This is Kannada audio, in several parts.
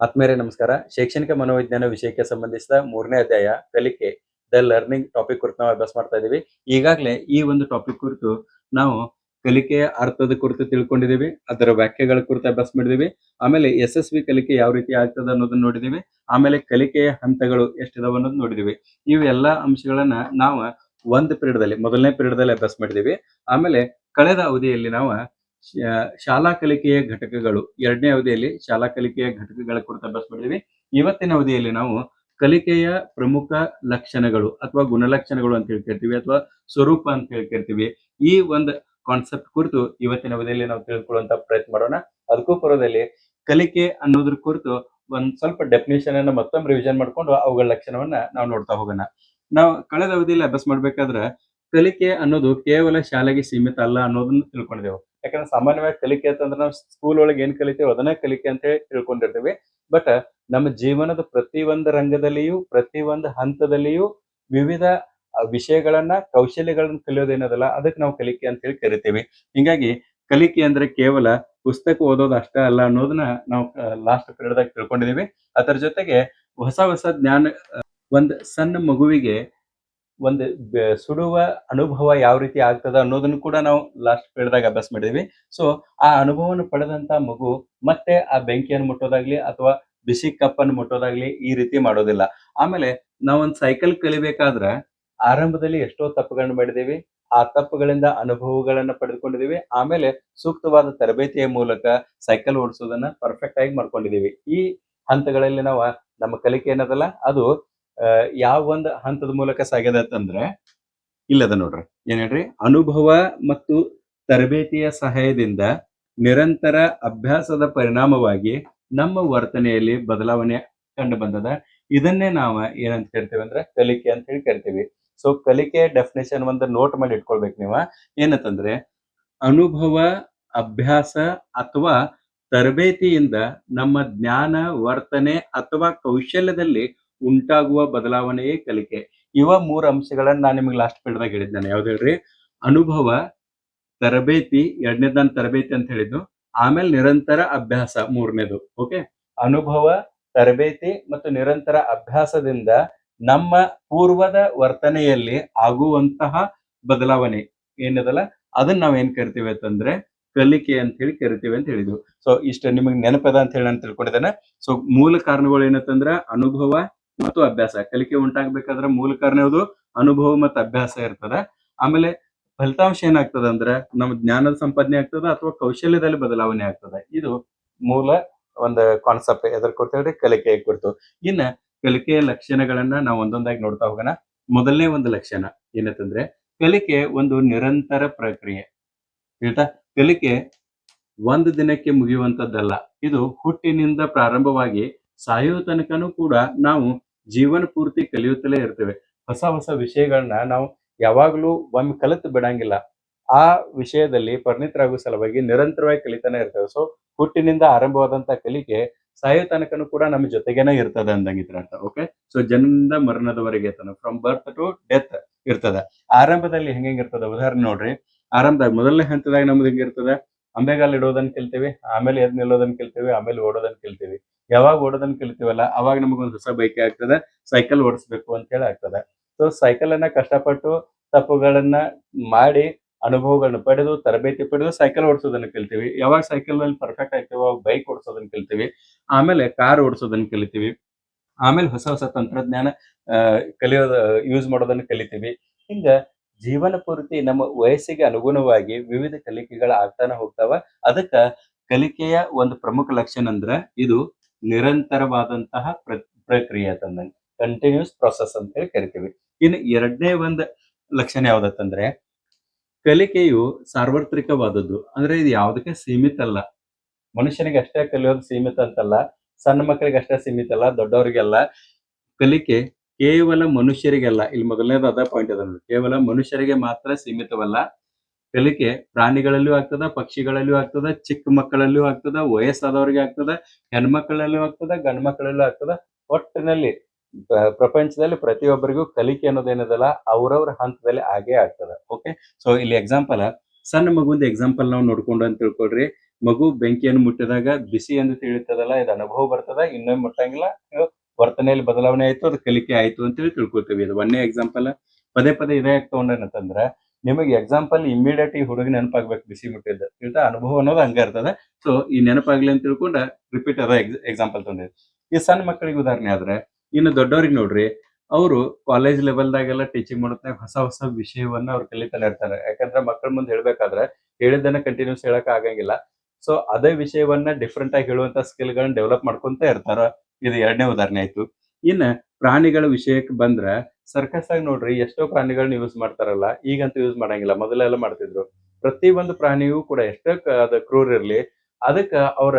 ಆತ್ಮೀಯರೇ ನಮಸ್ಕಾರ. ಶೈಕ್ಷಣಿಕ ಮನೋವಿಜ್ಞಾನ ವಿಷಯಕ್ಕೆ ಸಂಬಂಧಿಸಿದ 3ನೇ ಅಧ್ಯಾಯ ಕಲಿಕೆ ದ ಲರ್ನಿಂಗ್ ಟಾಪಿಕ್ ಕುರಿತು ನಾವು ಅಭ್ಯಾಸ ಮಾಡ್ತಾ ಇದ್ದೀವಿ. ಈಗಾಗಲೇ ಈ ಒಂದು ಟಾಪಿಕ್ ಕುರಿತು ನಾವು ಕಲಿಕೆಯ ಅರ್ಥದ ಕುರಿತು ತಿಳ್ಕೊಂಡಿದ್ದೀವಿ. ಅದರ ವ್ಯಾಖ್ಯೆಗಳ ಕುರಿತು ಅಭ್ಯಾಸ ಮಾಡಿದ್ದೀವಿ. ಆಮೇಲೆ ಯಶಸ್ವಿ ಕಲಿಕೆ ಯಾವ ರೀತಿ ಆಗ್ತದೆ ಅನ್ನೋದನ್ನ ನೋಡಿದ್ದೀವಿ. ಆಮೇಲೆ ಕಲಿಕೆಯ ಹಂತಗಳು ಎಷ್ಟಿದಾವೆ ಅನ್ನೋದು ನೋಡಿದ್ದೀವಿ. ಇವೆಲ್ಲ ಅಂಶಗಳನ್ನ ನಾವು ಒಂದು ಪೀರಿಯಡ್ದಲ್ಲಿ ಮೊದಲನೇ ಪೀರಿಯಡ್ದಲ್ಲಿ ಅಭ್ಯಾಸ ಮಾಡಿದ್ದೀವಿ. ಆಮೇಲೆ ಕಳೆದ ಅವಧಿಯಲ್ಲಿ ನಾವು ಶಾಲಾ ಕಲಿಕೆಯ ಘಟಕಗಳು ಎರಡನೇ ಅವಧಿಯಲ್ಲಿ ಶಾಲಾ ಕಲಿಕೆಯ ಘಟಕಗಳ ಕುರಿತು ಅಭ್ಯಾಸ ಮಾಡಿದ್ವಿ. ಇವತ್ತಿನ ಅವಧಿಯಲ್ಲಿ ನಾವು ಕಲಿಕೆಯ ಪ್ರಮುಖ ಲಕ್ಷಣಗಳು ಅಥವಾ ಗುಣಲಕ್ಷಣಗಳು ಅಂತ ಹೇಳ್ತಿರ್ತೀವಿ ಅಥವಾ ಸ್ವರೂಪ ಅಂತ ಹೇಳ್ತಿರ್ತೀವಿ. ಈ ಒಂದು ಕಾನ್ಸೆಪ್ಟ್ ಕುರಿತು ಇವತ್ತಿನ ಅವಧಿಯಲ್ಲಿ ನಾವು ತಿಳ್ಕೊಳ್ಳುವಂತ ಪ್ರಯತ್ನ ಮಾಡೋಣ. ಅದಕ್ಕೂ ಪೂರ್ವದಲ್ಲಿ ಕಲಿಕೆ ಅನ್ನೋದ್ರ ಕುರಿತು ಒಂದ್ ಸ್ವಲ್ಪ ಡೆಫಿನೇಷನ್ ಅನ್ನ ಮತ್ತೊಮ್ಮೆ ರಿವಿಷನ್ ಮಾಡ್ಕೊಂಡು ಅವುಗಳ ಲಕ್ಷಣವನ್ನ ನಾವು ನೋಡ್ತಾ ಹೋಗೋಣ. ನಾವು ಕಳೆದ ಅವಧಿಯಲ್ಲಿ ಅಭ್ಯಾಸ ಮಾಡ್ಬೇಕಾದ್ರೆ ಕಲಿಕೆ ಅನ್ನೋದು ಕೇವಲ ಶಾಲೆಗೆ ಸೀಮಿತ ಅಲ್ಲ ಅನ್ನೋದನ್ನ ತಿಳ್ಕೊಂಡಿದ್ದೆವು. ಯಾಕಂದ್ರೆ ಸಾಮಾನ್ಯವಾಗಿ ಕಲಿಕೆ ಅಂತಂದ್ರೆ ನಾವು ಸ್ಕೂಲ್ ಒಳಗೆ ಏನ್ ಕಲಿತೇವೆ ಅದನ್ನೇ ಕಲಿಕೆ ಅಂತ ಹೇಳಿ ತಿಳ್ಕೊಂಡಿರ್ತೀವಿ. ಬಟ್ ನಮ್ಮ ಜೀವನದ ಪ್ರತಿ ಒಂದು ರಂಗದಲ್ಲಿಯೂ ಪ್ರತಿ ಒಂದು ಹಂತದಲ್ಲಿಯೂ ವಿವಿಧ ವಿಷಯಗಳನ್ನ ಕೌಶಲ್ಯಗಳನ್ನ ಕಲಿಯೋದೇನದಲ್ಲ ಅದಕ್ಕೆ ನಾವು ಕಲಿಕೆ ಅಂತ ಹೇಳಿ ಕರಿತೀವಿ. ಹಿಂಗಾಗಿ ಕಲಿಕೆ ಅಂದ್ರೆ ಕೇವಲ ಪುಸ್ತಕ ಓದೋದು ಅಷ್ಟ ಅಲ್ಲ ಅನ್ನೋದನ್ನ ನಾವು ಲಾಸ್ಟ್ ಪೀರಿಯಡ್ದಾಗ ತಿಳ್ಕೊಂಡಿದೀವಿ. ಅದರ ಜೊತೆಗೆ ಹೊಸ ಹೊಸ ಜ್ಞಾನ ಒಂದ್ ಸಣ್ಣ ಮಗುವಿಗೆ ಒಂದು ಸುಡುವ ಅನುಭವ ಯಾವ ರೀತಿ ಆಗ್ತದ ಅನ್ನೋದನ್ನು ಕೂಡ ನಾವು ಲಾಸ್ಟ್ ಪೀರಿಯಡ್ದಾಗ ಅಭ್ಯಾಸ ಮಾಡಿದ್ವಿ. ಸೊ ಆ ಅನುಭವವನ್ನು ಪಡೆದಂತ ಮಗು ಮತ್ತೆ ಆ ಬೆಂಕಿಯನ್ನು ಮುಟ್ಟೋದಾಗ್ಲಿ ಅಥವಾ ಬಿಸಿ ಕಪ್ಪನ್ನು ಮುಟ್ಟೋದಾಗ್ಲಿ ಈ ರೀತಿ ಮಾಡೋದಿಲ್ಲ. ಆಮೇಲೆ ನಾವೊಂದ್ ಸೈಕಲ್ ಕಲಿಬೇಕಾದ್ರೆ ಆರಂಭದಲ್ಲಿ ಎಷ್ಟೋ ತಪ್ಪುಗಳನ್ನ ಮಾಡಿದೀವಿ. ಆ ತಪ್ಪುಗಳಿಂದ ಅನುಭವಗಳನ್ನ ಪಡೆದುಕೊಂಡಿದೀವಿ. ಆಮೇಲೆ ಸೂಕ್ತವಾದ ತರಬೇತಿಯ ಮೂಲಕ ಸೈಕಲ್ ಓಡಿಸೋದನ್ನ ಪರ್ಫೆಕ್ಟ್ ಆಗಿ ಮಾಡ್ಕೊಂಡಿದೀವಿ. ಈ ಹಂತಗಳಲ್ಲಿ ನಾವು ನಮ್ಮ ಕಲಿಕೆ ಏನದಲ್ಲ ಅದು ಯಾವ ಒಂದು ಹಂತದ ಮೂಲಕ ಸಾಗ್ಯದ ಅಂತಂದ್ರೆ ಇಲ್ಲದ ನೋಡ್ರಿ ಏನ್ ಹೇಳ್ರಿ, ಅನುಭವ ಮತ್ತು ತರಬೇತಿಯ ಸಹಾಯದಿಂದ ನಿರಂತರ ಅಭ್ಯಾಸದ ಪರಿಣಾಮವಾಗಿ ನಮ್ಮ ವರ್ತನೆಯಲ್ಲಿ ಬದಲಾವಣೆ ಕಂಡು ಬಂದದ. ಇದನ್ನೇ ನಾವು ಏನಂತ ಕರಿತೀವಿ ಅಂದ್ರೆ ಕಲಿಕೆ ಅಂತ ಹೇಳಿ ಕರಿತೀವಿ. ಸೊ ಕಲಿಕೆ ಡೆಫಿನೇಷನ್ ಒಂದು ನೋಟ್ ಮಾಡಿ ಇಟ್ಕೊಳ್ಬೇಕು ನೀವು. ಏನಂತಂದ್ರೆ ಅನುಭವ, ಅಭ್ಯಾಸ ಅಥವಾ ತರಬೇತಿಯಿಂದ ನಮ್ಮ ಜ್ಞಾನ, ವರ್ತನೆ ಅಥವಾ ಕೌಶಲ್ಯದಲ್ಲಿ ಉಂಟಾಗುವ ಬದಲಾವಣೆಯೇ ಕಲಿಕೆ. ಇವ 3 ಅಂಶಗಳನ್ನ ನಾನು ನಿಮಗೆ ಲಾಸ್ಟ್ ಪೀರಿಯಡ್ದಾಗ ಹೇಳಿದ್ದೆ. ನಾನು ಯಾವ್ದು ಹೇಳ್ರಿ, ಅನುಭವ, ತರಬೇತಿ, ಎರಡನೇದು ನಾನು ತರಬೇತಿ ಅಂತ ಹೇಳಿದ್ದು. ಆಮೇಲೆ ನಿರಂತರ ಅಭ್ಯಾಸ ಮೂರನೇದು. ಓಕೆ, ಅನುಭವ, ತರಬೇತಿ ಮತ್ತು ನಿರಂತರ ಅಭ್ಯಾಸದಿಂದ ನಮ್ಮ ಪೂರ್ವದ ವರ್ತನೆಯಲ್ಲಿ ಆಗುವಂತಹ ಬದಲಾವಣೆ ಏನದಲ್ಲ ಅದನ್ನ ನಾವ್ ಏನ್ ಕರಿತೀವಿ ಅಂತಂದ್ರೆ ಕಲಿಕೆ ಅಂತ ಹೇಳಿ ಕರಿತೀವಿ ಅಂತ ಹೇಳಿದ್ವು. ಸೊ ಇಷ್ಟ ನಿಮಗೆ ನೆನಪದ ಅಂತ ಹೇಳಿ ನಾನು ತಿಳ್ಕೊಂಡಿದ್ದೇನೆ. ಸೊ ಮೂಲ ಕಾರಣಗಳು ಏನಂತಂದ್ರ ಅನುಭವ ಮತ್ತು ಅಭ್ಯಾಸ. ಕಲಿಕೆ ಉಂಟಾಗಬೇಕಾದ್ರೆ ಮೂಲ ಕಾರಣ ಯಾವುದು? ಅನುಭವ ಮತ್ತು ಅಭ್ಯಾಸ ಇರ್ತದ. ಆಮೇಲೆ ಫಲಿತಾಂಶ ಏನಾಗ್ತದ ಅಂದ್ರೆ ನಮ್ಮ ಜ್ಞಾನದ ಸಂಪಾದನೆ ಆಗ್ತದ ಅಥವಾ ಕೌಶಲ್ಯದಲ್ಲಿ ಬದಲಾವಣೆ ಆಗ್ತದ. ಇದು ಮೂಲ ಒಂದು ಕಾನ್ಸೆಪ್ಟ್ ಎದ್ರ ಕುರಿತು ಹೇಳ್ರಿ, ಕಲಿಕೆ ಕುರಿತು. ಇನ್ನ ಕಲಿಕೆಯ ಲಕ್ಷಣಗಳನ್ನ ನಾವು ಒಂದೊಂದಾಗಿ ನೋಡ್ತಾ ಹೋಗೋಣ. ಮೊದಲನೇ ಒಂದು ಲಕ್ಷಣ ಏನಂತಂದ್ರೆ ಕಲಿಕೆ ಒಂದು ನಿರಂತರ ಪ್ರಕ್ರಿಯೆ. ಆಯ್ತಾ? ಕಲಿಕೆ ಒಂದು ದಿನಕ್ಕೆ ಮುಗಿಯುವಂತದ್ದಲ್ಲ. ಇದು ಹುಟ್ಟಿನಿಂದ ಪ್ರಾರಂಭವಾಗಿ ಸಾಯುವ ತನಕನೂ ಕೂಡ ನಾವು ಜೀವನ ಪೂರ್ತಿ ಕಲಿಯುತ್ತಲೇ ಇರ್ತೇವೆ. ಹೊಸ ಹೊಸ ವಿಷಯಗಳನ್ನ ನಾವು ಯಾವಾಗ್ಲೂ ಒಮ್ಮೆ ಕಲಿತು ಬಿಡಂಗಿಲ್ಲ. ಆ ವಿಷಯದಲ್ಲಿ ಪರಿಣಿತರಾಗುವ ಸಲುವಾಗಿ ನಿರಂತರವಾಗಿ ಕಲಿತಾನೆ ಇರ್ತೇವೆ. ಸೊ ಹುಟ್ಟಿನಿಂದ ಆರಂಭವಾದಂತ ಕಲಿಕೆ ಸಾಯೋ ತನಕನೂ ಕೂಡ ನಮ್ಮ ಜೊತೆಗೇನೆ ಇರ್ತದೆ ಅಂದಂಗಿದ್ರ ಅರ್ಥ. ಓಕೆ, ಸೊ ಜನನದಿಂದ ಮರಣದವರೆಗೆ ಇರ್ತದೆ, ಫ್ರಮ್ ಬರ್ತ್ ಟು ಡೆತ್ ಇರ್ತದ. ಆರಂಭದಲ್ಲಿ ಹೆಂಗಿರ್ತದ ಉದಾಹರಣೆ ನೋಡ್ರಿ. ಆರಂಭದಾಗ ಮೊದಲನೇ ಹಂತದಾಗ ನಮ್ದು ಹೆಂಗಿರ್ತದ, ಅಂಬೆಗಾಲ್ ಇಡೋದನ್ನ ಕಲ್ತೀವಿ, ಆಮೇಲೆ ಎದ್ ನಿಲ್ಲೋದನ್ನ ಕಲ್ತೀವಿ, ಆಮೇಲೆ ಓಡೋದನ್ನ ಕಲ್ತೀವಿ. ಯಾವಾಗ ಓಡೋದನ್ನ ಕಲ್ತೀವಲ್ಲ ಅವಾಗ ನಮಗೊಂದು ಹೊಸ ಬೈಕೆ ಆಗ್ತದೆ, ಸೈಕಲ್ ಓಡಿಸ್ಬೇಕು ಅಂತ ಹೇಳಿ ಆಗ್ತದೆ. ಸೊ ಸೈಕಲ್ ಅನ್ನ ಕಷ್ಟಪಟ್ಟು ತಪ್ಪುಗಳನ್ನ ಮಾಡಿ ಅನುಭವಗಳನ್ನ ಪಡೆದು ತರಬೇತಿ ಪಡೆದು ಸೈಕಲ್ ಓಡಿಸೋದನ್ನ ಕಲ್ತೀವಿ. ಯಾವಾಗ ಸೈಕಲ್ ಅಲ್ಲಿ ಪರ್ಫೆಕ್ಟ್ ಆಗ್ತೀವಿ ಅವಾಗ ಬೈಕ್ ಓಡಿಸೋದನ್ನ ಕಲ್ತೀವಿ, ಆಮೇಲೆ ಕಾರ್ ಓಡಿಸೋದನ್ನ ಕಲಿತೀವಿ, ಆಮೇಲೆ ಹೊಸ ಹೊಸ ತಂತ್ರಜ್ಞಾನ ಕಲಿಯೋದ ಯೂಸ್ ಮಾಡೋದನ್ನ ಕಲಿತೀವಿ. ಹಿಂಗ ಜೀವನ ಪೂರ್ತಿ ನಮ್ಮ ವಯಸ್ಸಿಗೆ ಅನುಗುಣವಾಗಿ ವಿವಿಧ ಕಲಿಕೆಗಳ ಆಗ್ತಾನೆ ಹೋಗ್ತಾವ. ಅದಕ್ಕ ಕಲಿಕೆಯ ಒಂದು ಪ್ರಮುಖ ಲಕ್ಷಣ ಅಂದ್ರ ಇದು ನಿರಂತರವಾದಂತಹ ಪ್ರಕ್ರಿಯೆ ತಂದಂಗೆ, ಕಂಟಿನ್ಯೂಸ್ ಪ್ರೊಸೆಸ್ ಅಂತ ಹೇಳಿ ಕರಿತೀವಿ. ಇನ್ನು ಎರಡನೇ ಒಂದು ಲಕ್ಷಣ ಯಾವ್ದತ್ತಂದ್ರೆ ಕಲಿಕೆಯು ಸಾರ್ವತ್ರಿಕವಾದದ್ದು. ಅಂದ್ರೆ ಇದು ಯಾವುದಕ್ಕೆ ಸೀಮಿತ ಅಲ್ಲ. ಮನುಷ್ಯನಿಗೆ ಅಷ್ಟೇ ಕಲಿಯೋದು ಸೀಮಿತ ಅಂತಲ್ಲ, ಸಣ್ಣ ಮಕ್ಕಳಿಗೆ ಅಷ್ಟೇ ಸೀಮಿತ ಅಲ್ಲ, ದೊಡ್ಡವರಿಗೆಲ್ಲ. ಕಲಿಕೆ ಕೇವಲ ಮನುಷ್ಯರಿಗೆಲ್ಲ, ಇಲ್ಲಿ ಮೊದಲನೇದು ಅದ ಪಾಯಿಂಟ್ ಅದ ನೋಡಿ, ಕೇವಲ ಮನುಷ್ಯರಿಗೆ ಮಾತ್ರ ಸೀಮಿತವಲ್ಲ. ಕಲಿಕೆ ಪ್ರಾಣಿಗಳಲ್ಲೂ ಆಗ್ತದ, ಪಕ್ಷಿಗಳಲ್ಲೂ ಆಗ್ತದ, ಚಿಕ್ಕ ಮಕ್ಕಳಲ್ಲೂ ಆಗ್ತದ, ವಯಸ್ಸಾದವರಿಗೆ ಆಗ್ತದ, ಹೆಣ್ಮಕ್ಳಲ್ಲೂ ಆಗ್ತದ, ಗಂಡು ಮಕ್ಕಳಲ್ಲೂ ಆಗ್ತದ. ಒಟ್ಟಿನಲ್ಲಿ ಪ್ರಪಂಚದಲ್ಲಿ ಪ್ರತಿಯೊಬ್ಬರಿಗೂ ಕಲಿಕೆ ಅನ್ನೋದೇನದಲ್ಲ ಅವ್ರವ್ರ ಹಂತದಲ್ಲಿ ಆಗೇ ಆಗ್ತದ. ಓಕೆ, ಸೊ ಇಲ್ಲಿ ಎಕ್ಸಾಂಪಲ್, ಸಣ್ಣ ಮಗುವಿಂದ ಎಕ್ಸಾಂಪಲ್ ನಾವು ನೋಡ್ಕೊಂಡು ಅಂತ ತಿಳ್ಕೊಳ್ರಿ. ಮಗು ಬೆಂಕಿಯನ್ನು ಮುಟ್ಟಿದಾಗ ಬಿಸಿ ಎಂದು ತಿಳಿತದಲ್ಲ, ಇದು ಅನುಭವ ಬರ್ತದ, ಇನ್ನೊಮ್ಮೆ ಮುಟ್ಟಂಗಿಲ್ಲ, ವರ್ತನೆಯಲ್ಲಿ ಬದಲಾವಣೆ ಆಯ್ತು, ಅದು ಕಲಿಕೆ ಆಯ್ತು ಅಂತೇಳಿ ತಿಳ್ಕೊತೀವಿ. ಇದು ಒಂದೇ ಎಕ್ಸಾಂಪಲ್. ಪದೇ ಪದೇ ಇದೇ ತಗೊಂಡೇನಂತಂದ್ರ ನಿಮಗೆ ಎಕ್ಸಾಂಪಲ್ ಇಮಿಡಿಯೇಟ್ ಈ ಹುಡುಗ ನೆನಪಾಗ್ಬೇಕು ಬಿಸಿ ಮುಟ್ಟಿದ್ದು, ತಿಳಿತಾ? ಅನುಭವ ಅನ್ನೋದು ಹಂಗ ಇರ್ತದ. ಸೊ ಈ ನೆನಪಾಗ್ಲಿ ಅಂತ ತಿಳ್ಕೊಂಡ ರಿಪೀಟ್ ಅದ ಎಕ್ಸಾಂಪಲ್ ತಗೊಂಡಿದ್ವಿ. ಈ ಸಣ್ಣ ಮಕ್ಕಳಿಗೆ ಉದಾಹರಣೆ ಆದ್ರೆ, ಇನ್ನು ದೊಡ್ಡವ್ರಿಗೆ ನೋಡ್ರಿ, ಅವರು ಕಾಲೇಜ್ ಲೆವೆಲ್ದಾಗೆಲ್ಲ ಟೀಚಿಂಗ್ ಮಾಡೋದ್ನಾಗ ಹೊಸ ಹೊಸ ವಿಷಯವನ್ನ ಅವ್ರು ಕಲಿತಾನೆ ಇರ್ತಾರೆ. ಯಾಕಂದ್ರೆ ಮಕ್ಕಳ ಮುಂದೆ ಹೇಳ್ಬೇಕಾದ್ರೆ ಹೇಳಿದ್ದನ್ನ ಕಂಟಿನ್ಯೂಸ್ ಹೇಳಕ್ ಆಗಂಗಿಲ್ಲ. ಸೊ ಅದೇ ವಿಷಯವನ್ನ ಡಿಫ್ರೆಂಟ್ ಆಗಿ ಹೇಳುವಂತ ಸ್ಕಿಲ್ ಗಳನ್ನ ಡೆವಲಪ್ ಮಾಡ್ಕೊಂತ ಇರ್ತಾರ. ಇದು ಎರಡನೇ ಉದಾಹರಣೆ ಆಯ್ತು. ಇನ್ನ ಪ್ರಾಣಿಗಳ ವಿಷಯಕ್ಕೆ ಬಂದ್ರ, ಸರ್ಕಸ್ ಆಗಿ ನೋಡ್ರಿ ಎಷ್ಟೋ ಪ್ರಾಣಿಗಳನ್ನ ಯೂಸ್ ಮಾಡ್ತಾರಲ್ಲ, ಈಗಂತೂ ಯೂಸ್ ಮಾಡಂಗಿಲ್ಲ, ಮೊದಲೆಲ್ಲ ಮಾಡ್ತಿದ್ರು. ಪ್ರತಿ ಒಂದು ಪ್ರಾಣಿಯೂ ಕೂಡ ಎಷ್ಟೋ ಅದ ಕ್ರೂರ್ ಇರ್ಲಿ, ಅದಕ್ಕ ಅವರ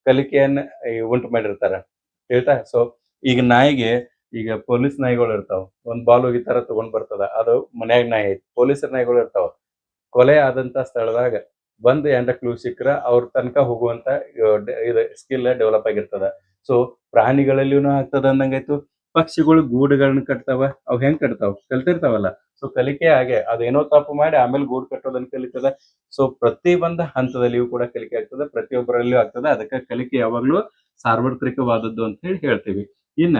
ಕಲಿಕೆಯನ್ನ ಉಂಟು ಮಾಡಿರ್ತಾರ, ಹೇಳ್ತಾ? ಸೊ ಈಗ ನಾಯಿಗೆ, ಈಗ ಪೊಲೀಸ್ ನಾಯಿಗಳು ಇರ್ತಾವ, ಒಂದ್ ಬಾಲ್ ಹೋಗಿತಾರ ತಗೊಂಡ್ ಬರ್ತದ, ಅದು ಮನ್ಯಾಗ ನಾಯಿ ಐತಿ. ಪೊಲೀಸರ ನಾಯಿಗಳು ಇರ್ತಾವ, ಕೊಲೆ ಆದಂತ ಸ್ಥಳದಾಗ ಬಂದ್ ಏನ್ರ ಕ್ಲೂ ಸಿಕ್ಕ್ರ ಅವ್ರ ತನಕ ಹೋಗುವಂತ ಇದು ಸ್ಕಿಲ್ ಡೆವಲಪ್ ಆಗಿರ್ತದ. ಸೊ ಪ್ರಾಣಿಗಳಲ್ಲಿನೂ ಆಗ್ತದ ಅಂದಂಗಾಯ್ತು. ಪಕ್ಷಿಗಳು ಗೂಡುಗಳನ್ನ ಕಟ್ತಾವ, ಅವ್ ಹೆಂಗ್ ಕಟ್ತಾವ? ಕಲ್ತಿರ್ತಾವಲ್ಲ. ಸೊ ಕಲಿಕೆ ಹಾಗೆ, ಅದೇನೋ ತಪ್ಪು ಮಾಡಿ ಆಮೇಲೆ ಗೂಡು ಕಟ್ಟೋದನ್ನ ಕಲಿತದ. ಸೊ ಪ್ರತಿ ಒಂದು ಹಂತದಲ್ಲಿಯೂ ಕೂಡ ಕಲಿಕೆ ಆಗ್ತದೆ, ಪ್ರತಿಯೊಬ್ಬರಲ್ಲಿಯೂ ಆಗ್ತದೆ. ಅದಕ್ಕೆ ಕಲಿಕೆ ಯಾವಾಗ್ಲೂ ಸಾರ್ವತ್ರಿಕವಾದದ್ದು ಅಂತ ಹೇಳಿ ಹೇಳ್ತೀವಿ. ಇನ್ನ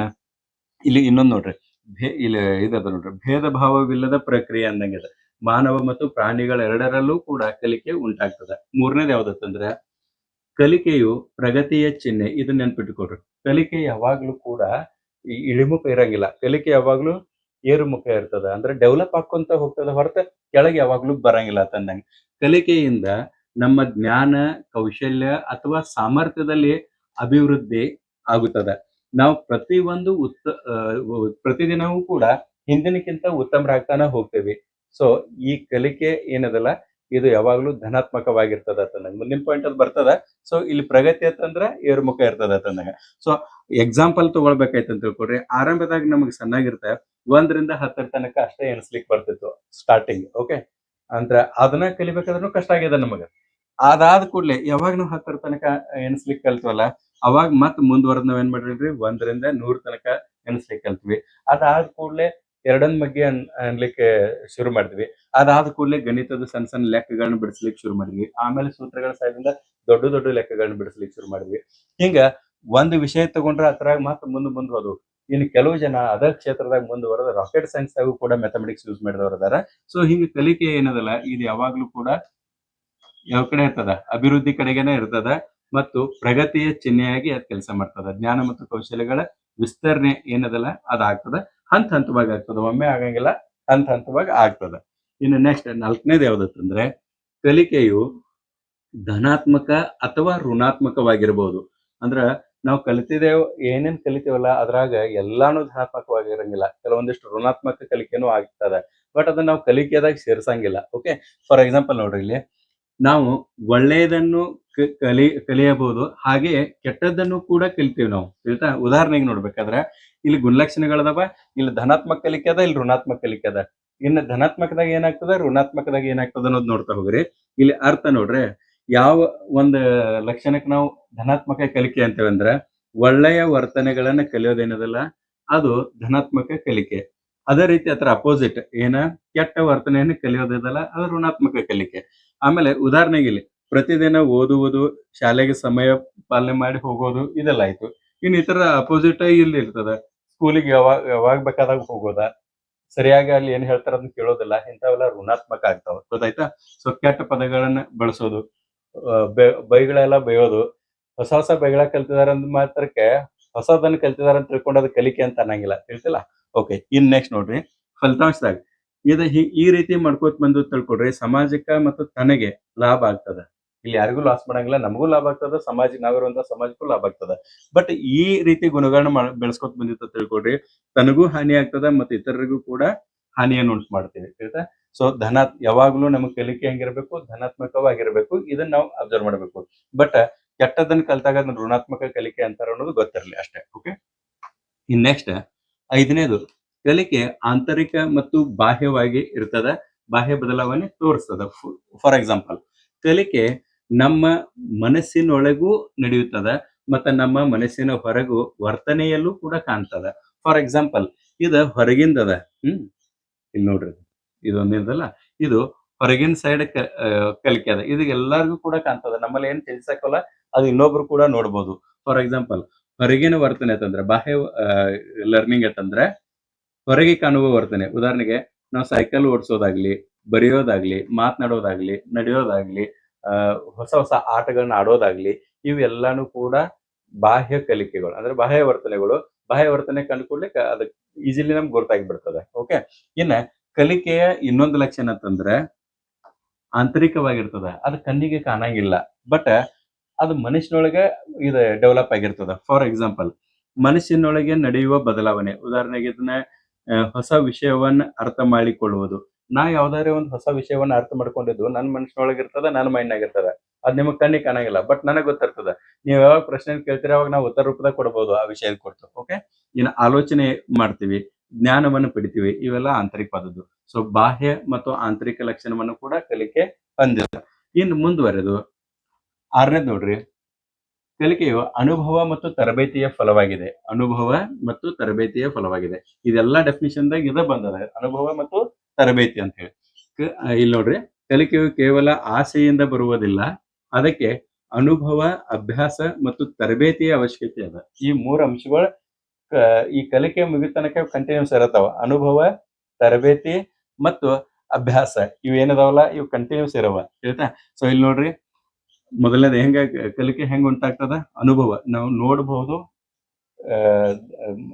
ಇಲ್ಲಿ ಇನ್ನೊಂದ್ ನೋಡ್ರಿ, ಇಲ್ಲಿ ಇದದ ನೋಡ್ರಿ, ಭೇದ ಭಾವವಿಲ್ಲದ ಪ್ರಕ್ರಿಯೆ ಅಂದಂಗಿದೆ. ಮಾನವ ಮತ್ತು ಪ್ರಾಣಿಗಳೆರಡರಲ್ಲೂ ಕೂಡ ಕಲಿಕೆ ಉಂಟಾಗ್ತದೆ. ಮೂರನೇದು ಯಾವ್ದತ್ತಂದ್ರೆ, ಕಲಿಕೆಯು ಪ್ರಗತಿಯ ಚಿಹ್ನೆ. ಇದನ್ನ ನೆನ್ಪಿಟ್ಕೊಡ್ರಿ. ಕಲಿಕೆ ಯಾವಾಗ್ಲೂ ಕೂಡ ಇಳಿಮುಖ ಇರಂಗಿಲ್ಲ, ಕಲಿಕೆ ಯಾವಾಗ್ಲೂ ಏರುಮುಖ ಇರ್ತದ. ಅಂದ್ರೆ ಡೆವಲಪ್ ಆಕ್ಕೊಂತ ಹೋಗ್ತದ ಹೊರತ ಕೆಳಗೆ ಯಾವಾಗ್ಲೂ ಬರಂಗಿಲ್ಲ ತಂದಂಗೆ. ಕಲಿಕೆಯಿಂದ ನಮ್ಮ ಜ್ಞಾನ, ಕೌಶಲ್ಯ ಅಥವಾ ಸಾಮರ್ಥ್ಯದಲ್ಲಿ ಅಭಿವೃದ್ಧಿ ಆಗುತ್ತದೆ. ನಾವು ಪ್ರತಿದಿನವೂ ಕೂಡ ಹಿಂದಿನಕ್ಕಿಂತ ಉತ್ತಮರಾಗ್ತಾನ ಹೋಗ್ತೇವಿ. ಸೊ ಈ ಕಲಿಕೆ ಏನದಲ್ಲ, ಇದು ಯಾವಾಗ್ಲೂ ಧನಾತ್ಮಕವಾಗಿರ್ತದ ಅಂತಂದಂಗ. ಮುಂದಿನ ಪಾಯಿಂಟ್ ಅದು ಬರ್ತದ. ಸೊ ಇಲ್ಲಿ ಪ್ರಗತಿ ಅಂತಂದ್ರ ಏರುಮುಖ ಇರ್ತದ ಅಂತಂದಾಗ. ಸೊ ಎಕ್ಸಾಂಪಲ್ ತಗೊಳ್ಬೇಕಾಯ್ತು ಅಂತ ತಿಳ್ಕೊಡ್ರಿ. ಆರಂಭದಾಗ ನಮಗೆ ಸಣ್ಣಾಗಿರುತ್ತೆ, 1ರಿಂದ 10 ತನಕ ಅಷ್ಟೇ ಎಣಿಸ್ಲಿಕ್ಕೆ ಬರ್ತಿತ್ತು ಸ್ಟಾರ್ಟಿಂಗ್. ಓಕೆ, ಅಂದ್ರ ಅದನ್ನ ಕಲಿಬೇಕಾದ್ರೂ ಕಷ್ಟ ಆಗಿದೆ ನಮಗ. ಅದಾದ ಕೂಡ್ಲೆ ಯಾವಾಗ ನಾವು 10 ತನಕ ಎಣಿಸ್ಲಿಕ್ಕೆ ಕಲ್ತ್ವಲ್ಲ, ಅವಾಗ ಮತ್ ಮುಂದುವರೆದ್ ನಾವ್ ಏನ್ ಮಾಡಿದ್ರಿ, 1ರಿಂದ 100 ತನಕ ಎಣಿಸ್ಲಿಕ್ಕೆ ಕಲ್ತ್ವಿ. ಅದಾದ ಕೂಡ್ಲೆ ಎರಡನ್ ಬಗ್ಗೆ ಅನ್ಲಿಕ್ಕೆ ಶುರು ಮಾಡಿದ್ವಿ. ಅದಾದ ಕೂಡ್ಲೆ ಗಣಿತದ ಸಣ್ಣ ಸಣ್ಣ ಲೆಕ್ಕಗಳನ್ನ ಬಿಡಿಸ್ಲಿಕ್ಕೆ ಶುರು ಮಾಡಿದ್ವಿ. ಆಮೇಲೆ ಸೂತ್ರಗಳ ಸಹಾಯದಿಂದ ದೊಡ್ಡ ದೊಡ್ಡ ಲೆಕ್ಕಗಳನ್ನ ಬಿಡಿಸ್ಲಿಕ್ಕೆ ಶುರು ಮಾಡಿದ್ವಿ. ಹಿಂಗ ಒಂದು ವಿಷಯ ತಗೊಂಡ್ರೆ ಅದ್ರಾಗ ಮತ್ತೆ ಮುಂದ್ ಹೋದ್ವು. ಇನ್ನು ಕೆಲವು ಜನ ಅದೇ ಕ್ಷೇತ್ರದಾಗ ಮುಂದುವರೆದ ರಾಕೆಟ್ ಸೈನ್ಸ್ ದಾಗೂ ಕೂಡ ಮ್ಯಾಥಮೆಟಿಕ್ಸ್ ಯೂಸ್ ಮಾಡಿದವರು ಅದಾರ. ಸೊ ಹಿಂಗ ಕಲಿಕೆ ಏನದಲ್ಲ, ಇದು ಯಾವಾಗ್ಲೂ ಕೂಡ ಯಾವ ಕಡೆ ಇರ್ತದ, ಅಭಿವೃದ್ಧಿ ಕಡೆಗೇನೆ ಇರ್ತದ ಮತ್ತು ಪ್ರಗತಿಯ ಚಿಹ್ನೆಯಾಗಿ ಅದ್ ಕೆಲಸ ಮಾಡ್ತದ. ಜ್ಞಾನ ಮತ್ತು ಕೌಶಲ್ಯಗಳ ವಿಸ್ತರಣೆ ಏನದಲ್ಲ ಅದಾಗ್ತದ, ಹಂತ ಹಂತವಾಗಿ ಆಗ್ತದ, ಒಮ್ಮೆ ಆಗಂಗಿಲ್ಲ, ಹಂತ ಹಂತವಾಗಿ ಆಗ್ತದ. ಇನ್ನು ನೆಕ್ಸ್ಟ್ 4ನೇದು ಯಾವ್ದತ್ತಂದ್ರೆ, ಕಲಿಕೆಯು ಧನಾತ್ಮಕ ಅಥವಾ ಋಣಾತ್ಮಕವಾಗಿರ್ಬೋದು. ಅಂದ್ರ ನಾವು ಕಲಿತಿದ್ದೇವ್, ಏನೇನ್ ಕಲಿತೇವಲ್ಲ ಅದ್ರಾಗ ಎಲ್ಲಾನು ಧನಾತ್ಮಕವಾಗಿರಂಗಿಲ್ಲ, ಕೆಲವೊಂದಿಷ್ಟು ಋಣಾತ್ಮಕ ಕಲಿಕೆನೂ ಆಗ್ತದ. ಬಟ್ ಅದನ್ನ ನಾವು ಕಲಿಕೆದಾಗ ಸೇರ್ಸಂಗಿಲ್ಲ. ಓಕೆ, ಫಾರ್ ಎಕ್ಸಾಂಪಲ್ ನೋಡ್ರಿ, ಇಲ್ಲಿ ನಾವು ಒಳ್ಳೆಯದನ್ನು ಕಲಿಯಬಹುದು, ಹಾಗೆ ಕೆಟ್ಟದ್ದನ್ನು ಕೂಡ ಕಲಿತೀವಿ ನಾವು, ತಿಳಿತಾ? ಉದಾಹರಣೆಗೆ ನೋಡ್ಬೇಕಾದ್ರೆ ಇಲ್ಲಿ ಗುಣಲಕ್ಷಣಗಳದಾವ, ಇಲ್ಲಿ ಧನಾತ್ಮಕ ಕಲಿಕೆ ಅದ, ಇಲ್ಲಿ ಋಣಾತ್ಮಕ ಕಲಿಕೆ ಅದ. ಇನ್ನು ಧನಾತ್ಮಕದಾಗ ಏನಾಗ್ತದ, ಋಣಾತ್ಮಕದಾಗ ಏನಾಗ್ತದ ಅನ್ನೋದು ನೋಡ್ತಾ ಹೋಗ್ರಿ. ಇಲ್ಲಿ ಅರ್ಥ ನೋಡ್ರಿ, ಯಾವ ಒಂದು ಲಕ್ಷಣಕ್ಕೆ ನಾವು ಧನಾತ್ಮಕ ಕಲಿಕೆ ಅಂತೇವೆ ಅಂದ್ರೆ, ಒಳ್ಳೆಯ ವರ್ತನೆಗಳನ್ನ ಕಲಿಯೋದೇನದಲ್ಲ ಅದು ಧನಾತ್ಮಕ ಕಲಿಕೆ. ಅದೇ ರೀತಿ ಅದರ ಅಪೋಸಿಟ್ ಏನ, ಕೆಟ್ಟ ವರ್ತನೆಯನ್ನು ಕಲಿಯೋದಿದಲ್ಲ ಅದು ಋಣಾತ್ಮಕ ಕಲಿಕೆ. ಆಮೇಲೆ ಉದಾಹರಣೆಗೆ ಇಲ್ಲಿ ಪ್ರತಿದಿನ ಓದುವುದು, ಶಾಲೆಗೆ ಸಮಯ ಪಾಲನೆ ಮಾಡಿ ಹೋಗೋದು, ಇದೆಲ್ಲ ಆಯ್ತು. ಇನ್ನು ಇತರ ಅಪೋಸಿಟ್ ಇಲ್ಲಿ ಇರ್ತದ, ಸ್ಕೂಲಿಗೆ ಯಾವಾಗ ಬೇಕಾದಾಗ ಹೋಗೋದ, ಸರಿಯಾಗಿ ಅಲ್ಲಿ ಏನ್ ಹೇಳ್ತಾರ ಅದನ್ನ ಕೇಳೋದಿಲ್ಲ, ಇಂಥವೆಲ್ಲ ಋಣಾತ್ಮಕ ಆಗ್ತಾವ. ಗೊತ್ತಾಯ್ತಾ? ಸೊ ಕೆಟ್ಟ ಪದಗಳನ್ನ ಬಳಸೋದು, ಬೈಗಳೆಲ್ಲ ಬೈಯೋದು, ಹೊಸ ಬೈಗಳ ಕಲ್ತಿದಾರ ಅಂದ ಮಾತ್ರಕ್ಕೆ ಹೊಸದನ್ನ ಕಲ್ತಿದಾರ ಅಂತ ತಿಳ್ಕೊಂಡು ಅದು ಕಲಿಕೆ ಅಂತ ಅನ್ನಂಗಿಲ್ಲ, ತಿಳಿತಿಲ್ಲ? ಓಕೆ, ಇನ್ ನೆಕ್ಸ್ಟ್ ನೋಡ್ರಿ, ಫಲಿತಾಂಶದಾಗ ಇದು ಈ ರೀತಿ ಮಾಡ್ಕೋತ ಬಂದು ತಿಳ್ಕೊಡ್ರಿ, ಸಮಾಜಕ್ಕೆ ಮತ್ತು ತನಗೆ ಲಾಭ ಆಗ್ತದ. ಇಲ್ಲಿ ಯಾರಿಗೂ ಲಾಸ್ ಮಾಡಂಗಿಲ್ಲ, ನಮಗೂ ಲಾಭ ಆಗ್ತದ, ನಾವಿರುವಂತ ಸಮಾಜಕ್ಕೂ ಲಾಭ ಆಗ್ತದ. ಬಟ್ ಈ ರೀತಿ ಗುಣಗಳನ್ನ ಬೆಳೆಸ್ಕೊತ ಬಂದಿತ್ತು ತಿಳ್ಕೊಡ್ರಿ, ತನಗೂ ಹಾನಿ ಆಗ್ತದ ಮತ್ತು ಇತರರಿಗೂ ಕೂಡ ಹಾನಿಯನ್ನು ಉಂಟು ಮಾಡ್ತೀವಿ, ತಿಳಿತಾ? ಸೊ ಯಾವಾಗ್ಲೂ ನಮಗ್ ಕಲಿಕೆ ಹೆಂಗಿರ್ಬೇಕು, ಧನಾತ್ಮಕವಾಗಿರ್ಬೇಕು. ಇದನ್ನ ನಾವು ಅಬ್ಸರ್ವ್ ಮಾಡ್ಬೇಕು. ಬಟ್ ಕೆಟ್ಟದನ್ನ ಕಲ್ತಾಗ ಅದನ್ನ ಋಣಾತ್ಮಕ ಕಲಿಕೆ ಅಂತಾರ ಅನ್ನೋದು ಗೊತ್ತಿರಲಿ ಅಷ್ಟೇ. ಓಕೆ, ಇನ್ ನೆಕ್ಸ್ಟ್ 5ನೇದು, ಕಲಿಕೆ ಆಂತರಿಕ ಮತ್ತು ಬಾಹ್ಯವಾಗಿ ಇರ್ತದ, ಬಾಹ್ಯ ಬದಲಾವಣೆ ತೋರಿಸ್ತದ. ಫಾರ್ ಎಕ್ಸಾಂಪಲ್, ಕಲಿಕೆ ನಮ್ಮ ಮನಸ್ಸಿನೊಳಗೂ ನಡೆಯುತ್ತದ ಮತ್ತು ನಮ್ಮ ಮನಸ್ಸಿನ ಹೊರಗೂ ವರ್ತನೆಯಲ್ಲೂ ಕೂಡ ಕಾಣ್ತದ. ಫಾರ್ ಎಕ್ಸಾಂಪಲ್, ಇದು ಹೊರಗಿಂದದ. ಇಲ್ಲಿ ನೋಡ್ರಿ, ಇದೊಂದೇನದಲ್ಲ, ಇದು ಹೊರಗಿನ ಸೈಡ್ ಕಲಿಕೆ ಅದ. ಇದು ಎಲ್ಲರಿಗೂ ಕೂಡ ಕಾಣ್ತದ. ನಮ್ಮಲ್ಲಿ ಏನ್ ತಿಳಿಸಕ್ಕಲ್ಲ ಅದು ಇನ್ನೊಬ್ರು ಕೂಡ ನೋಡ್ಬೋದು. ಫಾರ್ ಎಕ್ಸಾಂಪಲ್ ಹೊರಗಿನ ವರ್ತನೆ ಅಂತಂದ್ರೆ ಬಾಹ್ಯ ಲರ್ನಿಂಗ್ ಅಂತಂದ್ರೆ ಹೊರಗೆ ಕಾಣುವ ವರ್ತನೆ. ಉದಾಹರಣೆಗೆ ನಾವು ಸೈಕಲ್ ಓಡಿಸೋದಾಗ್ಲಿ, ಬರೆಯೋದಾಗ್ಲಿ, ಮಾತನಾಡೋದಾಗ್ಲಿ, ನಡೆಯೋದಾಗ್ಲಿ, ಹೊಸ ಹೊಸ ಆಟಗಳನ್ನ ಆಡೋದಾಗ್ಲಿ, ಇವೆಲ್ಲಾನು ಕೂಡ ಬಾಹ್ಯ ಕಲಿಕೆಗಳು ಅಂದ್ರೆ ಬಾಹ್ಯ ವರ್ತನೆಗಳು. ಬಾಹ್ಯ ವರ್ತನೆ ಕಂಡುಕೊಳ್ಳಿಕ್ಕೆ ಅದಕ್ಕೆ ಈಸಿಲಿ ನಮ್ಗೆ ಗೊತ್ತಾಗ್ಬಿಡ್ತದೆ. ಓಕೆ, ಇನ್ನ ಕಲಿಕೆಯ ಇನ್ನೊಂದು ಲಕ್ಷಣ ಅಂತಂದ್ರೆ ಆಂತರಿಕವಾಗಿರ್ತದ. ಅದು ಕಣ್ಣಿಗೆ ಕಾಣಂಗಿಲ್ಲ, ಬಟ್ ಅದು ಮನುಷ್ಯನೊಳಗೆ ಇದು ಡೆವಲಪ್ ಆಗಿರ್ತದ. ಫಾರ್ ಎಕ್ಸಾಂಪಲ್ ಮನುಷ್ಯನೊಳಗೆ ನಡೆಯುವ ಬದಲಾವಣೆ. ಉದಾಹರಣೆಗೆ ಇದನ್ನ ಹೊಸ ವಿಷಯವನ್ನ ಅರ್ಥ ಮಾಡಿಕೊಳ್ಳುವುದು. ನಾ ಯಾವ್ದಾದ್ರು ಒಂದು ಹೊಸ ವಿಷಯವನ್ನ ಅರ್ಥ ಮಾಡ್ಕೊಂಡಿದ್ದು ನನ್ನ ಮನುಷ್ಯನೊಳಗೆ ಇರ್ತದ, ನನ್ನ ಮೈಂಡ್ನಾಗ ಇರ್ತದ. ಅದ್ ನಿಮಗ್ ಕಣ್ಣಿಗೆ ಕಾಣಂಗಿಲ್ಲ, ಬಟ್ ನನಗ್ ಗೊತ್ತಿರ್ತದ. ನೀವು ಯಾವಾಗ ಪ್ರಶ್ನೆ ಕೇಳ್ತೀರ ಅವಾಗ ನಾವು ಉತ್ತರ ರೂಪದಾಗ ಕೊಡಬಹುದು ಆ ವಿಷಯದ ಕುರಿತು. ಓಕೆ, ಇನ್ನು ಆಲೋಚನೆ ಮಾಡ್ತೀವಿ, ಜ್ಞಾನವನ್ನು ಪಡಿತೀವಿ, ಇವೆಲ್ಲ ಆಂತರಿಕವಾದದ್ದು. ಸೊ ಬಾಹ್ಯ ಮತ್ತು ಆಂತರಿಕ ಲಕ್ಷಣವನ್ನು ಕೂಡ ಕಲಿಕೆ ಹೊಂದಿದೆ. ಇನ್ನು ಮುಂದುವರೆದು 6ನೇದು ನೋಡ್ರಿ, ಕಲಿಕೆಯು ಅನುಭವ ಮತ್ತು ತರಬೇತಿಯ ಫಲವಾಗಿದೆ. ಅನುಭವ ಮತ್ತು ತರಬೇತಿಯ ಫಲವಾಗಿದೆ. ಇದೆಲ್ಲ ಡೆಫಿನಿಷನ್ ದಾಗ ಇದ ಬಂದದ, ಅನುಭವ ಮತ್ತು ತರಬೇತಿ ಅಂತ ಹೇಳಿ. ಇಲ್ಲಿ ನೋಡ್ರಿ, ಕಲಿಕೆಯು ಕೇವಲ ಆಸೆಯಿಂದ ಬರುವುದಿಲ್ಲ, ಅದಕ್ಕೆ ಅನುಭವ, ಅಭ್ಯಾಸ ಮತ್ತು ತರಬೇತಿಯ ಅವಶ್ಯಕತೆ ಅದ. ಈ 3 ಅಂಶಗಳು ಈ ಕಲಿಕೆ ಮುಗಿತನಕ ಕಂಟಿನ್ಯೂಸ್ ಇರತಾವ. ಅನುಭವ, ತರಬೇತಿ ಮತ್ತು ಅಭ್ಯಾಸ ಇವೇನದಾವಲ್ಲ ಇವು ಕಂಟಿನ್ಯೂಸ್ ಇರವ. ಆಯ್ತಾ? ಸೊ ಇಲ್ಲಿ ನೋಡ್ರಿ, ಮೊದಲನೇದು ಹೆಂಗ ಕಲಿಕೆ ಹೆಂಗ್ ಉಂಟಾಗ್ತದ? ಅನುಭವ. ನಾವು ನೋಡಬಹುದು,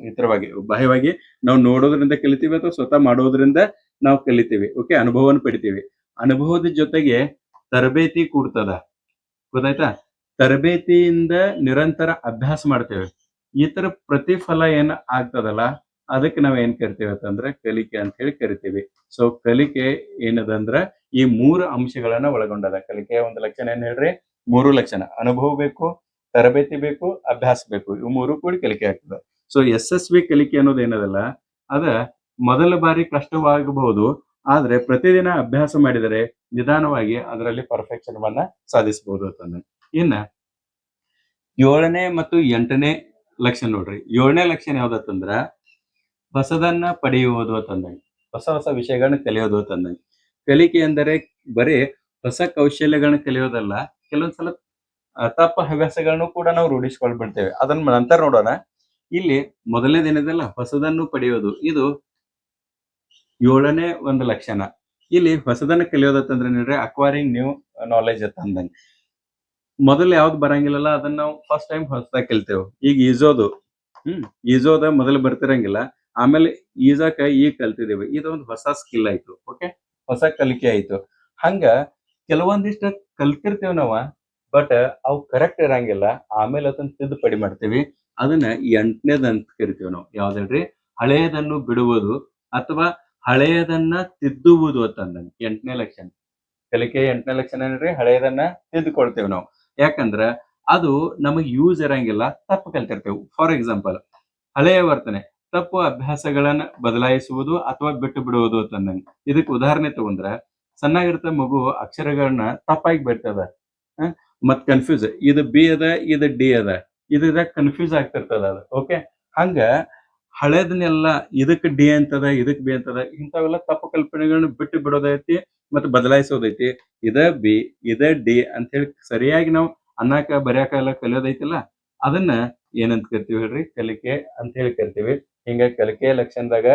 ಇತರವಾಗಿ ಬಾಹ್ಯವಾಗಿ ನಾವು ನೋಡೋದ್ರಿಂದ ಕಲಿತೀವಿ ಅಥವಾ ಸ್ವತಃ ಮಾಡೋದ್ರಿಂದ ನಾವು ಕಲಿತೀವಿ. ಓಕೆ, ಅನುಭವವನ್ನು ಪಡಿತೀವಿ. ಅನುಭವದ ಜೊತೆಗೆ ತರಬೇತಿ ಕೂಡ್ತದ. ಗೊತ್ತಾಯ್ತಾ? ತರಬೇತಿಯಿಂದ ನಿರಂತರ ಅಭ್ಯಾಸ ಮಾಡ್ತೇವೆ. ಈ ತರ ಪ್ರತಿಫಲ ಏನ್ ಆಗ್ತದಲ್ಲ ಅದಕ್ಕೆ ನಾವ್ ಏನ್ ಕರಿತೀವಿ ಅಂತಂದ್ರೆ ಕಲಿಕೆ ಅಂತ ಹೇಳಿ ಕರಿತೀವಿ. ಸೊ ಕಲಿಕೆ ಏನದಂದ್ರ ಈ 3 ಅಂಶಗಳನ್ನ ಒಳಗೊಂಡದ. ಕಲಿಕೆಯ ಒಂದು ಲಕ್ಷಣ ಏನ್ ಹೇಳ್ರಿ? 3 ಲಕ್ಷಣ. ಅನುಭವ ಬೇಕು, ತರಬೇತಿ ಬೇಕು, ಅಭ್ಯಾಸ ಬೇಕು. ಇವು 3 ಕೂಡಿ ಕಲಿಕೆ ಆಗ್ತದೆ. ಸೊ ಯಶಸ್ವಿ ಕಲಿಕೆ ಅನ್ನೋದು ಏನದಲ್ಲ ಅದ ಮೊದಲ ಬಾರಿ ಕಷ್ಟವಾಗಬಹುದು, ಆದ್ರೆ ಪ್ರತಿದಿನ ಅಭ್ಯಾಸ ಮಾಡಿದರೆ ನಿಧಾನವಾಗಿ ಅದರಲ್ಲಿ ಪರ್ಫೆಕ್ಷನ್ ವನ್ನ ಸಾಧಿಸಬಹುದು ಅಂತಂದ್ರೆ. ಇನ್ನ 7ನೇ ಮತ್ತು 8ನೇ ಲಕ್ಷಣ ನೋಡ್ರಿ. 7ನೇ ಲಕ್ಷಣ ಯಾವ್ದತ್ತಂದ್ರ ಹೊಸದನ್ನ ಪಡೆಯುವುದು ಅಂತಂದಂಗೆ, ಹೊಸ ಹೊಸ ವಿಷಯಗಳನ್ನ ಕಲಿಯೋದು ಅಂತಂದಂಗೆ. ಕಲಿಕೆ ಎಂದರೆ ಬರೀ ಹೊಸ ಕೌಶಲ್ಯಗಳನ್ನ ಕಲಿಯೋದಲ್ಲ, ಕೆಲವೊಂದ್ಸಲ ತಪ್ಪ ಹವ್ಯಾಸಗಳನ್ನು ಕೂಡ ನಾವು ರೂಢಿಸ್ಕೊಳ್ಬಿಡ್ತೇವೆ. ಅದನ್ನ ನಂತರ ನೋಡೋಣ. ಇಲ್ಲಿ ಮೊದಲನೇ ದಿನದಲ್ಲ ಹೊಸದನ್ನು ಪಡೆಯೋದು, ಇದು 7ನೇ ಒಂದು ಲಕ್ಷಣ. ಇಲ್ಲಿ ಹೊಸದನ್ನ ಕಲಿಯೋದತ್ತಂದ್ರೆ ನೋಡ್ರಿ ಅಕ್ವೈರಿಂಗ್ ನ್ಯೂ ನಾಲೆಜ್ ಅಂತಂದಂಗೆ. ಮೊದಲು ಯಾವ್ದು ಬರಂಗಿಲ್ಲಲ್ಲ ಅದನ್ನ ನಾವು ಫಸ್ಟ್ ಟೈಮ್ ಹೊಸದಾಗಿ ಕಲಿತೇವೆ. ಈಗ ಈಜೋದ ಮೊದಲು ಬರ್ತಿರಂಗಿಲ್ಲ, ಆಮೇಲೆ ಈಜಾಕ ಈಗ ಕಲ್ತಿದ್ದೇವೆ. ಇದೊಂದು ಹೊಸ ಸ್ಕಿಲ್ ಆಯ್ತು. ಓಕೆ, ಹೊಸ ಕಲಿಕೆ ಆಯ್ತು. ಹಂಗ ಕೆಲವೊಂದಿಷ್ಟು ಕಲ್ತಿರ್ತೇವ್ ನಾವ, ಬಟ್ ಅವು ಕರೆಕ್ಟ್ ಇರಂಗಿಲ್ಲ. ಆಮೇಲೆ ಅದನ್ನ ತಿದ್ದುಪಡಿ ಮಾಡ್ತೇವಿ. ಅದನ್ನ 8ನೇದ್ ಅಂತ ಕರಿತೀವಿ ನಾವು. ಯಾವ್ದೇಳ್ರಿ? ಹಳೆಯದನ್ನು ಬಿಡುವುದು ಅಥವಾ ಹಳೆಯದನ್ನ ತಿದ್ದುವುದು ಅಂತಂದಂಗೆ 8ನೇ ಲಕ್ಷಣ. ಕಲಿಕೆ 8ನೇ ಲಕ್ಷಣ ಏನ್ರಿ? ಹಳೆಯದನ್ನ ತಿದ್ದುಕೊಳ್ತೇವೆ ನಾವು. ಯಾಕಂದ್ರ ಅದು ನಮಗ್ ಯೂಸ್ ಇರಂಗಿಲ್ಲ, ತಪ್ಪು ಕಲ್ತಿರ್ತೇವೆ. ಫಾರ್ ಎಕ್ಸಾಂಪಲ್ ಹಳೆಯ ವರ್ತನೆ, ತಪ್ಪು ಅಭ್ಯಾಸಗಳನ್ನ ಬದಲಾಯಿಸುವುದು ಅಥವಾ ಬಿಟ್ಟು ಬಿಡುವುದು ಅಂತಂದಂಗೆ. ಇದಕ್ಕೆ ಉದಾಹರಣೆ ತಗೊಂಡ್ರ, ಸಣ್ಣಾಗಿರ್ತ ಮಗು ಅಕ್ಷರಗಳನ್ನ ತಪ್ಪಾಗಿ ಬಿಡ್ತದ, ಮತ್ ಕನ್ಫ್ಯೂಸ್, ಇದು ಬಿ ಅದ, ಇದು ಡಿ ಅದ, ಇದ್ರಾಗ ಕನ್ಫ್ಯೂಸ್ ಆಗ್ತಿರ್ತದ ಅದು. ಓಕೆ, ಹಂಗ ಹಳೇದನ್ನೆಲ್ಲ ಇದಕ್ ಡಿ ಅಂತದ, ಇದಕ್ ಬಿ ಅಂತದ, ಇಂಥವೆಲ್ಲ ತಪ್ಪು ಕಲ್ಪನೆಗಳನ್ನ ಬಿಟ್ಟು ಬಿಡೋದೈತಿ ಮತ್ತೆ ಬದಲಾಯಿಸೋದೈತಿ. ಇದ ಬಿ, ಇದ ಡಿ ಅಂತ ಹೇಳಿ ಸರಿಯಾಗಿ ನಾವು ಅನ್ನಕ ಬರ್ಯಾಕ ಎಲ್ಲ ಕಲಿಯೋದೈತಿಲ್ಲ, ಅದನ್ನ ಏನಂತ ಕರಿತೀವಿ ಹೇಳ್ರಿ? ಕಲಿಕೆ ಅಂತ ಹೇಳಿ ಕರಿತೀವಿ. ಹಿಂಗ ಕಲಿಕೆಯ ಲಕ್ಷಣದಾಗ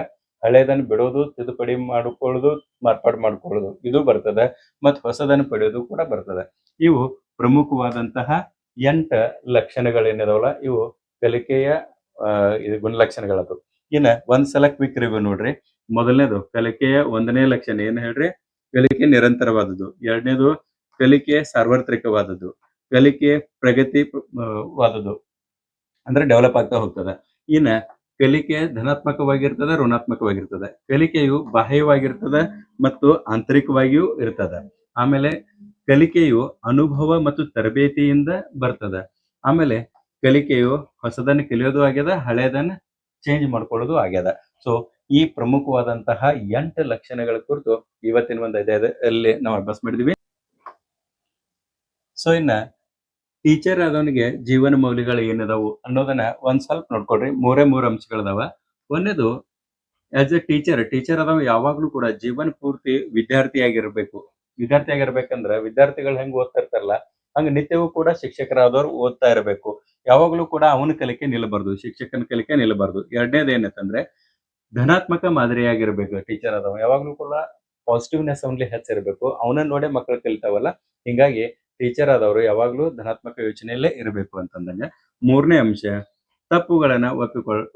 ಹಳೇದನ್ನ ಬಿಡೋದು, ತಿದ್ದುಪಡಿ ಮಾಡಿಕೊಳ್ಳೋದು, ಮಾರ್ಪಾಡು ಮಾಡ್ಕೊಳ್ಳೋದು ಇದು ಬರ್ತದೆ. ಮತ್ ಹೊಸದನ್ನು ಪಡೆಯೋದು ಕೂಡ ಬರ್ತದೆ. ಇವು ಪ್ರಮುಖವಾದಂತಹ 8 ಲಕ್ಷಣಗಳೇನಿದಾವಲ್ಲ ಇವು ಕಲಿಕೆಯ ಇದು ಗುಣಲಕ್ಷಣಗಳದು. ಇನ್ನ ಒಂದ್ಸಲ ಕ್ವಿಕ್ ರಿವ್ಯೂ ನೋಡ್ರಿ. ಮೊದಲನೇದು ಕಲಿಕೆಯ 1ನೇ ಲಕ್ಷಣ ಏನ್ ಹೇಳ್ರಿ? ಕಲಿಕೆ ನಿರಂತರವಾದದ್ದು. 2ನೇದು ಕಲಿಕೆ ಸಾರ್ವತ್ರಿಕವಾದದ್ದು. ಕಲಿಕೆ ಪ್ರಗತಿ ವಾದದ್ದು ಅಂದ್ರೆ ಡೆವಲಪ್ ಆಗ್ತಾ ಹೋಗ್ತದೆ. ಇನ್ನ ಕಲಿಕೆ ಧನಾತ್ಮಕವಾಗಿರ್ತದೆ, ಋಣಾತ್ಮಕವಾಗಿರ್ತದೆ. ಕಲಿಕೆಯು ಬಾಹ್ಯವಾಗಿರ್ತದೆ ಮತ್ತು ಆಂತರಿಕವಾಗಿಯೂ ಇರ್ತದೆ. ಆಮೇಲೆ ಕಲಿಕೆಯು ಅನುಭವ ಮತ್ತು ತರಬೇತಿಯಿಂದ ಬರ್ತದೆ. ಆಮೇಲೆ ಕಲಿಕೆಯು ಹೊಸದನ್ನು ಕಲಿಯೋದು ಆಗ್ಯದ, ಹಳೆಯದನ್ನ ಚೇಂಜ್ ಮಾಡ್ಕೊಳ್ಳೋದು ಆಗ್ಯದ. ಸೊ ಈ ಪ್ರಮುಖವಾದಂತಹ 8 ಲಕ್ಷಣಗಳ ಕುರಿತು ಇವತ್ತಿನ ಒಂದು ಅಧ್ಯಾಯದಲ್ಲಿ ನಾವು ಅಭ್ಯಾಸ ಮಾಡಿದ್ವಿ. ಸೊ ಇನ್ನ ಟೀಚರ್ ಆದವನಿಗೆ ಜೀವನ ಮೌಲ್ಯಗಳು ಏನದಾವು ಅನ್ನೋದನ್ನ ಒಂದ್ ಸ್ವಲ್ಪ ನೋಡ್ಕೊಡ್ರಿ. 3 ಅಂಶಗಳದಾವ. ಒಂದೇದು ಆಸ್ ಎ ಟೀಚರ್ ಆದವ ಯಾವಾಗ್ಲೂ ಕೂಡ ಜೀವನ ಪೂರ್ತಿ ವಿದ್ಯಾರ್ಥಿಯಾಗಿರ್ಬೇಕು. ವಿದ್ಯಾರ್ಥಿಯಾಗಿರ್ಬೇಕಂದ್ರ ವಿದ್ಯಾರ್ಥಿಗಳು ಹೆಂಗ್ ಓದ್ತಾ ಇರ್ತಾರಲ್ಲ ಹಂಗ ನಿತ್ಯವೂ ಕೂಡ ಶಿಕ್ಷಕರಾದವ್ರು ಓದ್ತಾ ಇರಬೇಕು. ಯಾವಾಗ್ಲೂ ಕೂಡ ಅವನ ಕಲಿಕೆ ನಿಲ್ಲಬಾರ್ದು, ಶಿಕ್ಷಕನ ಕಲಿಕೆ ನಿಲ್ಲಬಾರ್ದು. ಎರಡನೇದು ಏನಂತಂದ್ರೆ ಧನಾತ್ಮಕ ಮಾದರಿಯಾಗಿರ್ಬೇಕು ಟೀಚರ್ ಆದವ. ಯಾವಾಗ್ಲೂ ಕೂಡ ಪಾಸಿಟಿವ್ನೆಸ್ ಅವ್ನಲ್ಲಿ ಹೆಚ್ಚಿರ್ಬೇಕು. ಅವನನ್ನ ನೋಡೇ ಮಕ್ಕಳು ಕಲಿತಾವಲ್ಲ. ಹಿಂಗಾಗಿ ಟೀಚರ್ ಆದವರು ಯಾವಾಗ್ಲೂ ಧನಾತ್ಮಕ ಯೋಚನೆಯಲ್ಲೇ ಇರಬೇಕು ಅಂತಂದಂಗೆ. ಮೂರನೇ ಅಂಶ ತಪ್ಪುಗಳನ್ನ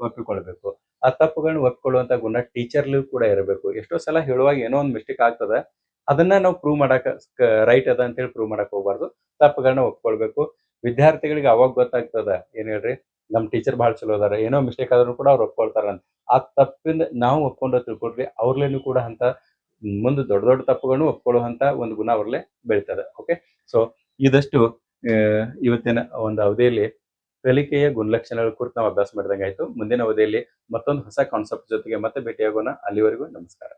ಒಪ್ಪಿಕೊಳ್ಬೇಕು. ಆ ತಪ್ಪುಗಳನ್ನ ಒಪ್ಪಿಕೊಳ್ಳುವಂತ ಗುಣ ಟೀಚರ್ಲೂ ಕೂಡ ಇರಬೇಕು. ಎಷ್ಟೋ ಸಲ ಹೇಳುವಾಗ ಏನೋ ಒಂದು ಮಿಸ್ಟೇಕ್ ಆಗ್ತದ. ಅದನ್ನ ನಾವು ಪ್ರೂವ್ ಮಾಡಾಕ ರೈಟ್ ಅದ ಅಂತೇಳಿ ಪ್ರೂವ್ ಮಾಡಕ್ ಹೋಗ್ಬಾರ್ದು. ತಪ್ಪುಗಳನ್ನ ಒಪ್ಕೊಳ್ಬೇಕು. ವಿದ್ಯಾರ್ಥಿಗಳಿಗೆ ಅವಾಗ ಗೊತ್ತಾಗ್ತದ ಏನ್ ಹೇಳ್ರಿ ನಮ್ ಟೀಚರ್ ಬಹಳ ಚಲೋ ಅದಾರ, ಏನೋ ಮಿಸ್ಟೇಕ್ ಆದ್ರೂ ಕೂಡ ಅವ್ರು ಒಪ್ಕೊಳ್ತಾರ ಅಂತ. ಆ ತಪ್ಪಿಂದ ನಾವು ಒಪ್ಕೊಂಡು ತಿಳ್ಕೊಡ್ರಿ ಅವ್ರಲ್ಲೇನು ಕೂಡ ಅಂತ ಮುಂದೆ ದೊಡ್ಡ ದೊಡ್ಡ ತಪ್ಪುಗಳನ್ನು ಒಪ್ಕೊಳ್ಳುವಂತ ಒಂದು ಗುಣ ಅವ್ರಲ್ಲೇ ಬೆಳಿತದೆ. ಓಕೆ, ಸೊ ಇದಷ್ಟು ಇವತ್ತಿನ ಒಂದು ಅವಧಿಯಲ್ಲಿ ಕಲಿಕೆಯ ಗುಣಲಕ್ಷಣಗಳ ಕುರಿತು ನಾವು ಅಭ್ಯಾಸ ಮಾಡಿದಂಗೆ ಆಯ್ತು. ಮುಂದಿನ ಅವಧಿಯಲ್ಲಿ ಮತ್ತೊಂದು ಹೊಸ ಕಾನ್ಸೆಪ್ಟ್ ಜೊತೆಗೆ ಮತ್ತೆ ಭೇಟಿಯಾಗೋಣ. ಅಲ್ಲಿವರೆಗೂ ನಮಸ್ಕಾರ.